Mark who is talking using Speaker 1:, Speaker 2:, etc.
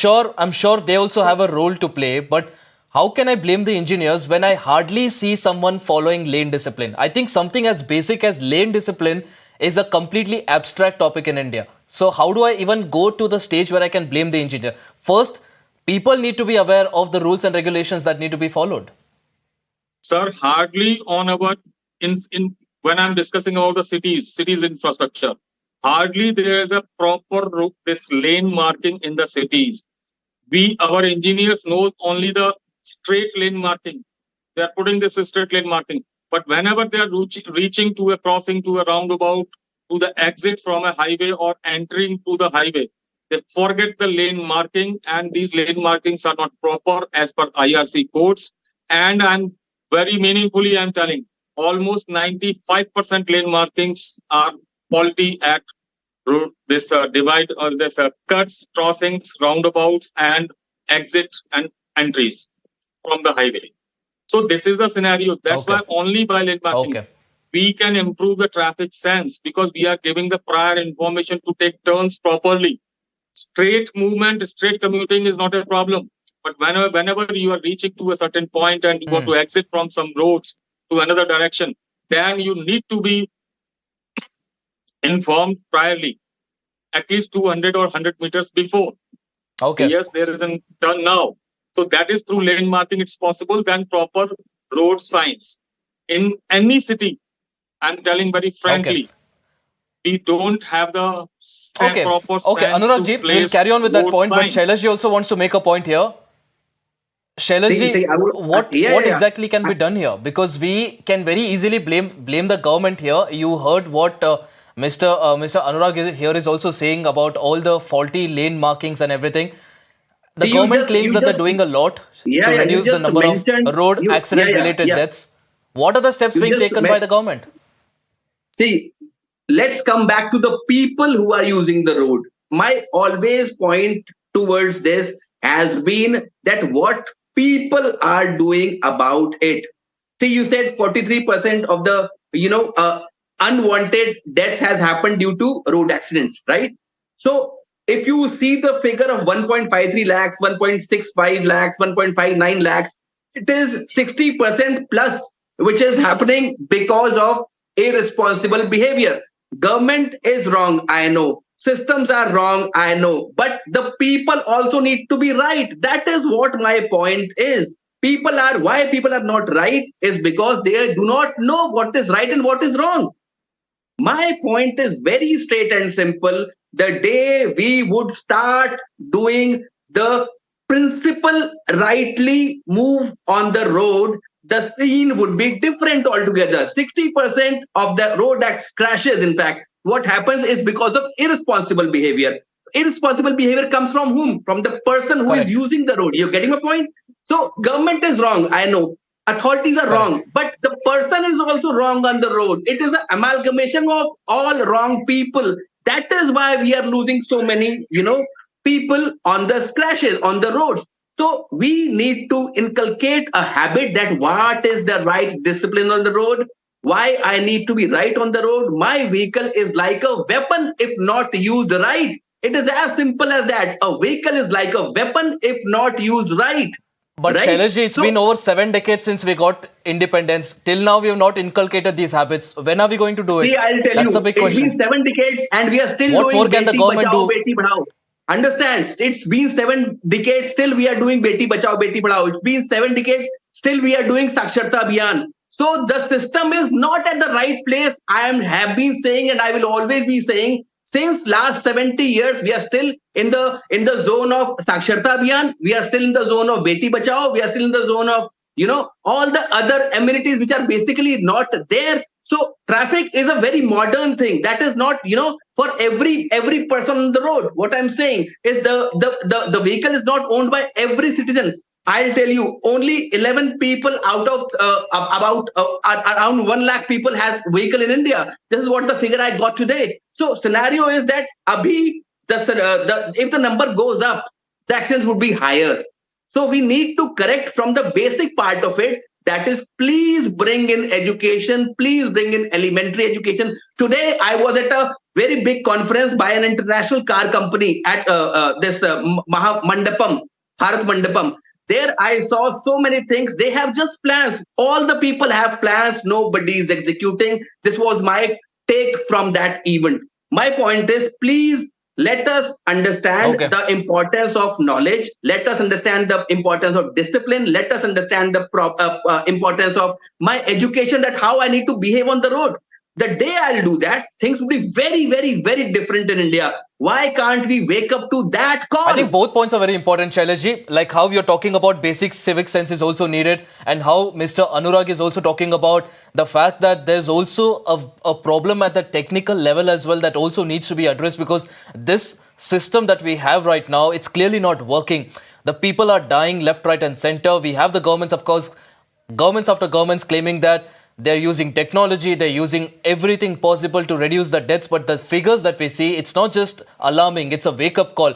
Speaker 1: I'm sure they also have a role to play, but how can I blame the engineers when I hardly see someone following lane discipline? I think something as basic as lane discipline is a completely abstract topic in India. So how do I even go to the stage where I can blame the engineer? First, people need to be aware of the rules and regulations that need to be followed.
Speaker 2: Sir, hardly on our in when I'm discussing about the cities infrastructure, hardly there is a proper this lane marking in the cities. Our engineers knows only the straight lane marking. They are putting this straight lane marking. But whenever they are reaching to a crossing, to a roundabout, to the exit from a highway or entering to the highway, they forget the lane marking, and these lane markings are not proper as per IRC codes. And I'm very meaningfully, I'm telling, almost 95% lane markings are faulty at road, this divide or this cuts, crossings, roundabouts, and exit and entries from the highway. So this is the scenario. That's why only by lane marking we can improve the traffic sense, because we are giving the prior information to take turns properly. Straight movement, straight commuting is not a problem. But whenever you are reaching to a certain point and you want to exit from some roads to another direction, then you need to be informed priorly, at least 200 or 100 meters before. Yes, there is a turn now. So that is through lane marking it's possible. Then proper road signs. In any city, I'm telling very frankly, we don't have the proper signs.
Speaker 1: Anurag ji, we'll carry on with that point, but Shailesh ji also wants to make a point here. Shailesh ji, what exactly can be done here? Because we can very easily blame the government here. You heard what Mr. Anurag here is also saying about all the faulty lane markings and everything. The government claims that they're doing a lot to reduce the number of road accident-related deaths. What are the steps being taken by the government?
Speaker 3: See, let's come back to the people who are using the road. My always point towards this has been that what people are doing about it. See, you said 43% of the, unwanted deaths has happened due to road accidents, right? So if you see the figure of 1.53 lakhs, 1.65 lakhs, 1.59 lakhs, it is 60% plus, which is happening because of irresponsible behavior. Government is wrong, I know. Systems are wrong, I know. But the people also need to be right. That is what my point is. Why people are not right is because they do not know what is right and what is wrong. My point is very straight and simple. The day we would start doing the principle rightly move on the road, the scene would be different altogether. 60% of the road crashes, in fact, what happens is because of irresponsible behavior. Irresponsible behavior comes from whom? From the person who is using the road. You're getting my point? So government is wrong, I know. Authorities are wrong, but the person is also wrong on the road. It is an amalgamation of all wrong people. That is why we are losing so many, people on the crashes, on the roads. So we need to inculcate a habit that what is the right discipline on the road, why I need to be right on the road. My vehicle is like a weapon if not used right. It is as simple as that. A vehicle is like a weapon if not used right.
Speaker 1: But right? Shailesh ji, it's been over 7 decades since we got independence. Till now, we have not inculcated these habits. When are we going to do it?
Speaker 3: See, I'll tell
Speaker 1: That's
Speaker 3: you,
Speaker 1: a big question.
Speaker 3: It's been 7 decades and we are still
Speaker 1: what
Speaker 3: doing
Speaker 1: more can the government do?
Speaker 3: Beti Badhao. Understand? It's been 7 decades, still we are doing Beti Bachao, Beti Padhao. It's been 7 decades, still we are doing Saksharta Abhiyan. So the system is not at the right place. Have been saying, and I will always be saying, since last 70 years, we are still in the zone of Saksharta Abhiyan. We are still in the zone of Beti Bachao. We are still in the zone of, all the other amenities which are basically not there. So traffic is a very modern thing. That is not, for every person on the road. What I'm saying is the vehicle is not owned by every citizen. I'll tell you, only 11 people out of about around 1 lakh people has vehicle in India. This is what the figure I got today. So scenario is that if the number goes up, the accidents would be higher. So we need to correct from the basic part of it, That is, please bring in education, please bring in elementary education. Today, I was at a very big conference by an international car company at this Mandapam, Bharat Mandapam. There I saw so many things. They have just plans. All the people have plans. Nobody is executing. This was my take from that event. My point is, please let us understand the importance of knowledge. Let us understand the importance of discipline. Let us understand the importance of my education, that how I need to behave on the road. The day I'll do that, things will be very, very, very different in India. Why can't we wake up to that call?
Speaker 1: I think both points are very important, Shailaji. Like how you're talking about basic civic sense is also needed, and how Mr. Anurag is also talking about the fact that there's also a problem at the technical level as well that also needs to be addressed, because this system that we have right now, it's clearly not working. The people are dying left, right and center. We have the governments, of course, governments after governments claiming that they're using technology, they're using everything possible to reduce the deaths. But the figures that we see, it's not just alarming, it's a wake-up call.